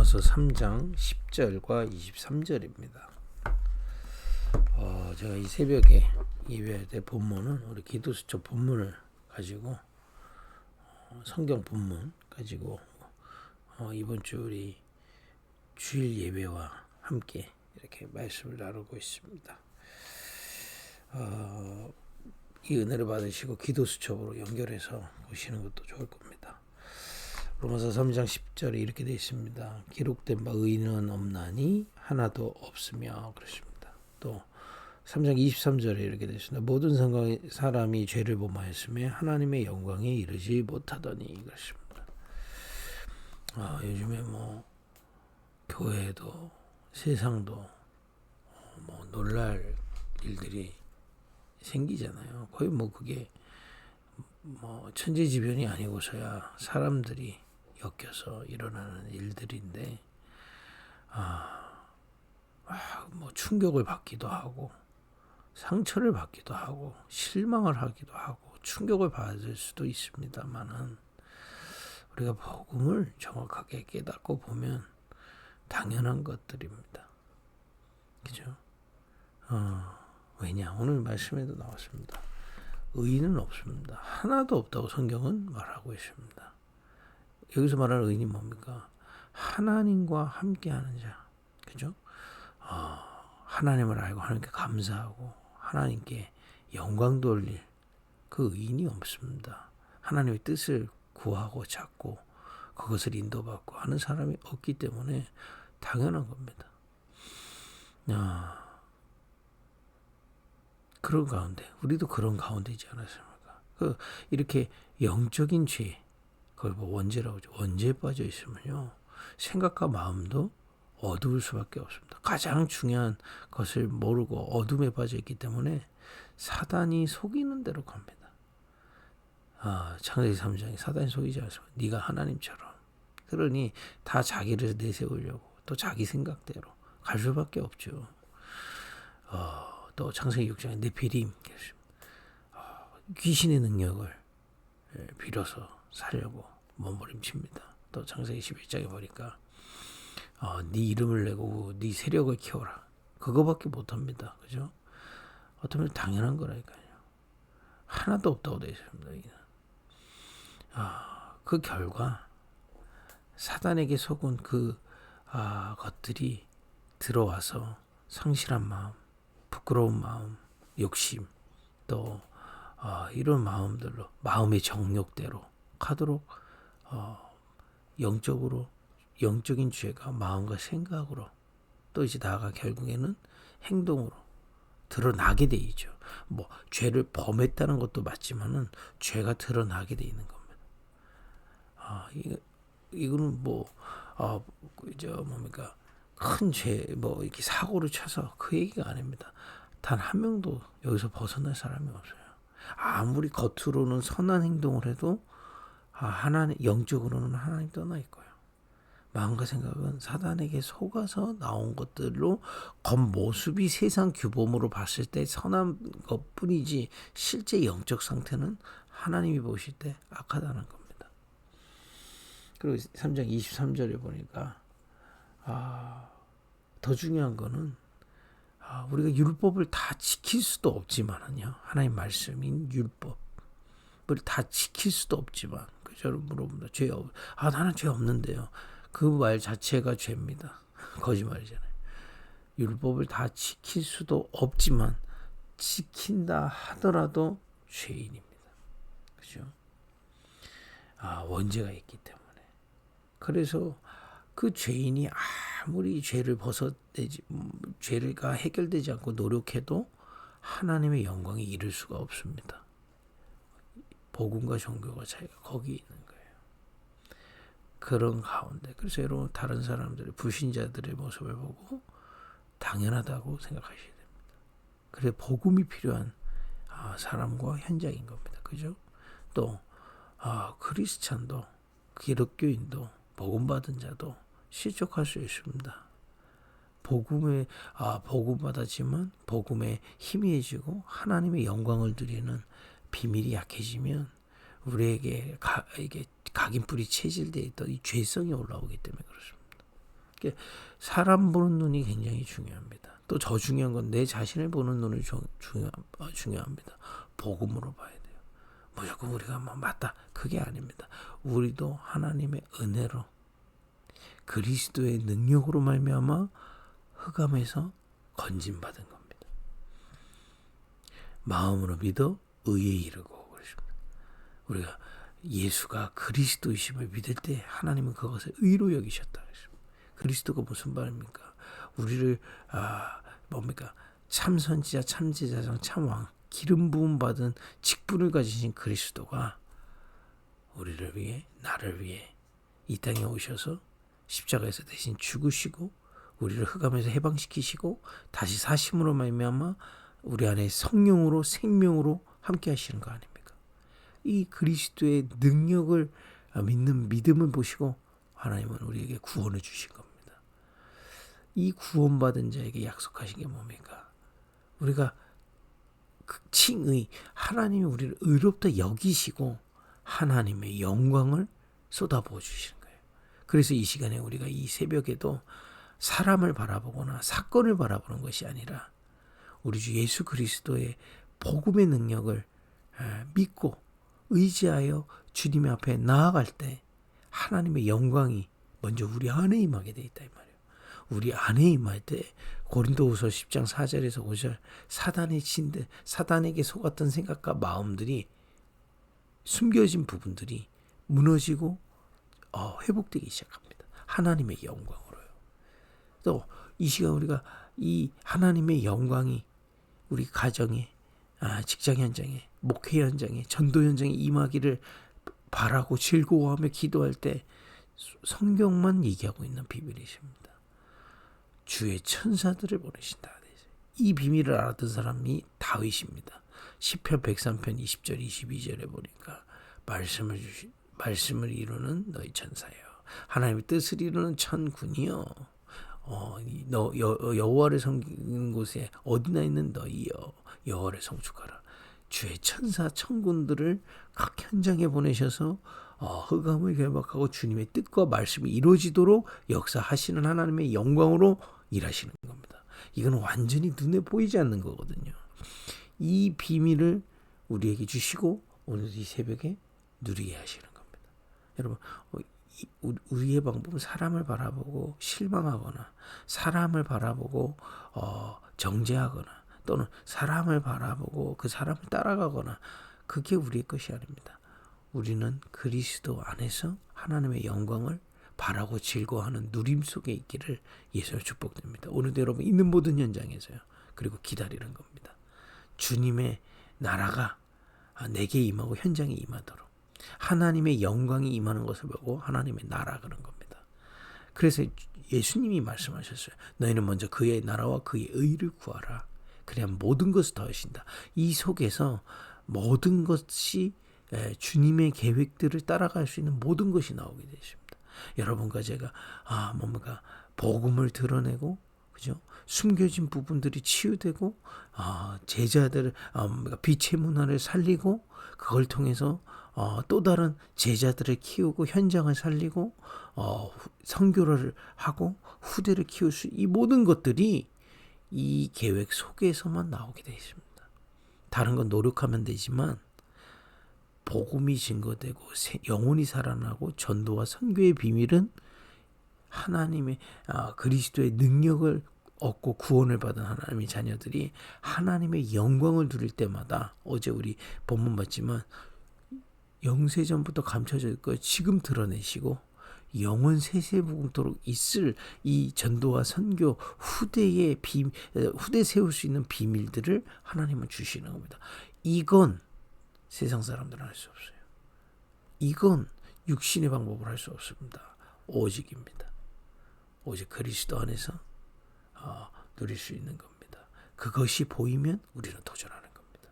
로마서 3장 10절과 23절입니다. 제가 이 새벽에 예배할 때 본문은 우리 기도수첩 본문을 가지고 성경 본문 가지고 이번 주 우리 주일 예배와 함께 이렇게 말씀을 나누고 있습니다. 이 은혜를 받으시고 기도수첩으로 연결해서 보시는 것도 좋을 겁니다. 로마서 3장 10절에 이렇게 되어 있습니다. 기록된 바 의인은 없나니 하나도 없으며 그렇습니다. 또 3장 23절에 이렇게 되어 있습니다. 모든 사람이 죄를 범하였으며 하나님의 영광에 이르지 못하더니 그렇습니다. 요즘에 교회도 세상도 놀랄 일들이 생기잖아요. 거의 그게 천재지변이 아니고서야 사람들이 엮여서 일어나는 일들인데 충격을 받기도 하고 상처를 받기도 하고 실망을 하기도 하고 충격을 받을 수도 있습니다만은 우리가 복음을 정확하게 깨닫고 보면 당연한 것들입니다. 그죠? 왜냐? 오늘 말씀에도 나왔습니다. 의인은 없습니다. 하나도 없다고 성경은 말하고 있습니다. 여기서 말하는 의인이 뭡니까? 하나님과 함께하는 자. 그죠? 하나님을 알고 하나님께 감사하고 하나님께 영광 돌릴 그 의인이 없습니다. 하나님의 뜻을 구하고 찾고 그것을 인도받고 하는 사람이 없기 때문에 당연한 겁니다. 그런 가운데 우리도 그런 가운데이지 않았습니까? 이렇게 영적인 죄, 그걸 원죄라고 하죠. 원죄에 빠져 있으면요 생각과 마음도 어두울 수밖에 없습니다. 가장 중요한 것을 모르고 어둠에 빠져 있기 때문에 사단이 속이는 대로 갑니다. 창세기 3장에 사단이 속이지 않습니다. 네가 하나님처럼. 그러니 다 자기를 내세우려고 또 자기 생각대로 갈 수밖에 없죠. 또 창세기 6장에 네피림 귀신의 능력을 빌어서 살려고 몸부림칩니다. 또 창세기 11장에 보니까 네 이름을 내고 네 세력을 키워라. 그거밖에 못합니다. 그죠? 어쩌면 당연한 거라니까요. 하나도 없다고 되어 있습니다. 그 결과 사단에게 속은 것들이 들어와서 성실한 마음, 부끄러운 마음, 욕심, 또 이런 마음들로 마음의 정욕대로 가도록 영적인 죄가 마음과 생각으로 또 이제 나아가 결국에는 행동으로 드러나게 돼 있죠. 죄를 범했다는 것도 맞지만은 죄가 드러나게 돼 있는 겁니다. 이거는 큰 죄, 이렇게 사고를 쳐서 그 얘기가 아닙니다. 단 한 명도 여기서 벗어날 사람이 없어요. 아무리 겉으로는 선한 행동을 해도 하나님, 영적으로는 하나님 떠나 있고요. 마음과 생각은 사단에게 속아서 나온 것들로 겉모습이 세상 규범으로 봤을 때 선한 것뿐이지 실제 영적 상태는 하나님이 보실 때 악하다는 겁니다. 그리고 3장 23절에 보니까 더 중요한 거는 우리가 율법을 다 지킬 수도 없지만은요. 하나님 말씀인 율법을 다 지킬 수도 없지만 저를 물어봅니다. 나는 죄 없는데요. 그 말 자체가 죄입니다. 거짓말이잖아요. 율법을 다 지킬 수도 없지만 지킨다 하더라도 죄인입니다. 그죠? 원죄가 있기 때문에. 그래서 그 죄인이 아무리 죄가 해결되지 않고 노력해도 하나님의 영광에 이를 수가 없습니다. 복음과 종교가 차이가 거기 있는 거예요. 그런 가운데 그래서 여러분 다른 사람들의 불신자들의 모습을 보고 당연하다고 생각하셔야 됩니다. 그래 복음이 필요한 사람과 현장인 겁니다. 그죠? 또 크리스찬도 기독교인도 복음 받은 자도 실족할 수 있습니다. 복음 받았지만 복음에 희미해지고 하나님의 영광을 누리는 비밀이 약해지면 우리에게 이게 각인뿔이 체질되어 있던 이 죄성이 올라오기 때문에 그렇습니다. 사람 보는 눈이 굉장히 중요합니다. 또 더 중요한 건 내 자신을 보는 눈이 중요합니다. 복음으로 봐야 돼요. 무조건 우리가 맞다 그게 아닙니다. 우리도 하나님의 은혜로 그리스도의 능력으로 말미암아 흑암에서 건진받은 겁니다. 마음으로 믿어 의에 이르고 그러십니다. 우리가 예수가 그리스도이심을 믿을 때 하나님은 그것을 의로 여기셨다 그랬습니다. 그리스도가 무슨 말입니까? 우리를 뭡니까? 참선지자, 참제자장, 참왕, 기름 부음 받은 직분을 가지신 그리스도가 우리를 위해, 나를 위해 이 땅에 오셔서 십자가에서 대신 죽으시고 우리를 흑암에서 해방시키시고 다시 사심으로 말미암아 우리 안에 성령으로 생명으로 함께 하시는 거 아닙니까? 이 그리스도의 능력을 믿는 믿음을 보시고 하나님은 우리에게 구원을 주신 겁니다. 이 구원받은 자에게 약속하신 게 뭡니까? 우리가 칭의, 하나님이 우리를 의롭다 여기시고 하나님의 영광을 쏟아부어 주시는 거예요. 그래서 이 시간에 우리가 이 새벽에도 사람을 바라보거나 사건을 바라보는 것이 아니라 우리 주 예수 그리스도의 복음의 능력을 믿고 의지하여 주님의 앞에 나아갈 때 하나님의 영광이 먼저 우리 안에 임하게 돼 있다 이 말이에요. 우리 안에 임할 때 고린도후서 10장 4절에서 5절 사단에게 속았던 생각과 마음들이 숨겨진 부분들이 무너지고 회복되기 시작합니다. 하나님의 영광으로요. 또 이 시간 우리가 이 하나님의 영광이 우리 가정에 직장 현장에 목회 현장에 전도 현장에 임하기를 바라고 즐거워하며 기도할 때 성경만 얘기하고 있는 비밀이십니다. 주의 천사들을 보내신다. 이 비밀을 알았던 사람이 다윗입니다. 시편 103편 20절 22절에 보니까 말씀을 이루는 너희 천사여 하나님의 뜻을 이루는 천군이여 여호와를 섬기는 곳에 어디나 있는 너희여 여호와를 성축하라. 주의 천사 천군들을 각 현장에 보내셔서 흑암을 결박하고 주님의 뜻과 말씀이 이루어지도록 역사하시는 하나님의 영광으로 일하시는 겁니다. 이건 완전히 눈에 보이지 않는 거거든요. 이 비밀을 우리에게 주시고 오늘 이 새벽에 누리게 하시는 겁니다. 여러분 우리의 방법은 사람을 바라보고 실망하거나 사람을 바라보고 정죄하거나 또는 사람을 바라보고 그 사람을 따라가거나 그게 우리의 것이 아닙니다. 우리는 그리스도 안에서 하나님의 영광을 바라고 즐거워하는 누림 속에 있기를 예수로 축복드립니다. 오늘도 여러분 있는 모든 현장에서요. 그리고 기다리는 겁니다. 주님의 나라가 내게 임하고 현장에 임하도록 하나님의 영광이 임하는 것을 보고 하나님의 나라 그런 겁니다. 그래서 예수님이 말씀하셨어요. 너희는 먼저 그의 나라와 그의 의를 구하라. 그래야 모든 것을 더하신다. 이 속에서 모든 것이 주님의 계획들을 따라갈 수 있는 모든 것이 나오게 되십니다. 여러분과 제가 뭔가 복음을 드러내고 그죠? 숨겨진 부분들이 치유되고 제자들 빛의 문화를 살리고 그걸 통해서 또 다른 제자들을 키우고 현장을 살리고 선교를 하고 후대를 키울 수 이 모든 것들이 이 계획 속에서만 나오게 되어 있습니다. 다른 건 노력하면 되지만 복음이 증거되고 영혼이 살아나고 전도와 선교의 비밀은 하나님의 그리스도의 능력을 얻고 구원을 받은 하나님의 자녀들이 하나님의 영광을 누릴 때마다 어제 우리 본문 봤지만 영세전부터 감춰져 있고 지금 드러내시고 영원 세세무궁토록 있을 이 전도와 선교 후대 세울 수 있는 비밀들을 하나님은 주시는 겁니다. 이건 세상 사람들은 할 수 없어요. 이건 육신의 방법으로 할 수 없습니다. 오직입니다. 오직 그리스도 안에서 누릴 수 있는 겁니다. 그것이 보이면 우리는 도전하는 겁니다.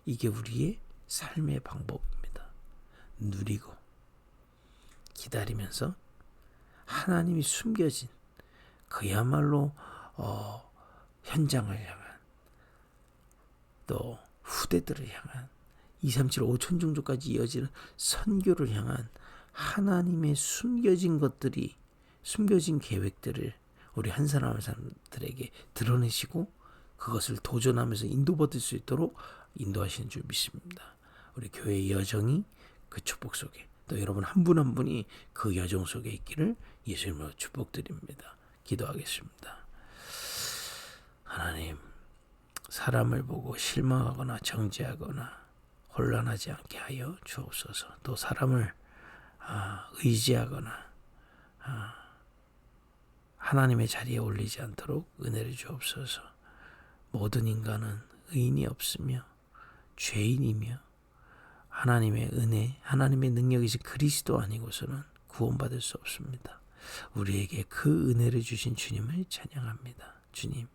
이게 우리의 삶의 방법입니다. 누리고 기다리면서 하나님이 숨겨진 그야말로 현장을 향한 또 후대들을 향한 237 5천 종족까지 이어지는 선교를 향한 하나님의 숨겨진 것들이 숨겨진 계획들을 우리 한 사람 한 사람들에게 드러내시고 그것을 도전하면서 인도받을 수 있도록 인도하시는 줄 믿습니다. 우리 교회의 여정이 그 축복 속에 또 여러분 한 분 한 분이 그 여정 속에 있기를 예수님으로 축복드립니다. 기도하겠습니다. 하나님, 사람을 보고 실망하거나 정죄하거나 혼란하지 않게 하여 주옵소서. 또 사람을 의지하거나 하나님의 자리에 올리지 않도록 은혜를 주옵소서. 모든 인간은 의인이 없으며 죄인이며 하나님의 은혜, 하나님의 능력이신 그리스도 아니고서는 구원받을 수 없습니다. 우리에게 그 은혜를 주신 주님을 찬양합니다. 주님,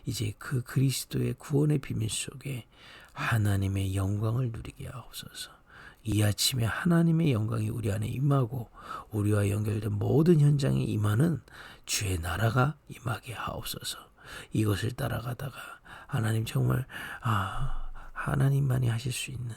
이제 그 그리스도의 구원의 비밀 속에 하나님의 영광을 누리게 하옵소서. 이 아침에 하나님의 영광이 우리 안에 임하고 우리와 연결된 모든 현장에 임하는 주의 나라가 임하게 하옵소서. 이것을 따라가다가 하나님 정말 하나님만이 하실 수 있는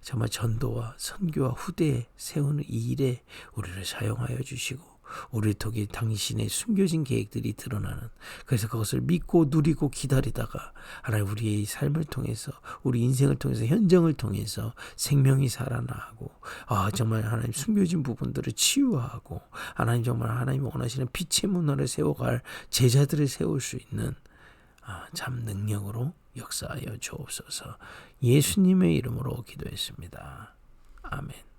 정말 전도와 선교와 후대에 세우는 이 일에 우리를 사용하여 주시고 우리를 통해 당신의 숨겨진 계획들이 드러나는, 그래서 그것을 믿고 누리고 기다리다가 하나님 우리의 삶을 통해서 우리 인생을 통해서 현장을 통해서 생명이 살아나고 정말 하나님 숨겨진 부분들을 치유하고 하나님 정말 하나님 원하시는 빛의 문화를 세워갈 제자들을 세울 수 있는 참 능력으로 역사하여 주옵소서. 예수님의 이름으로 기도했습니다. 아멘.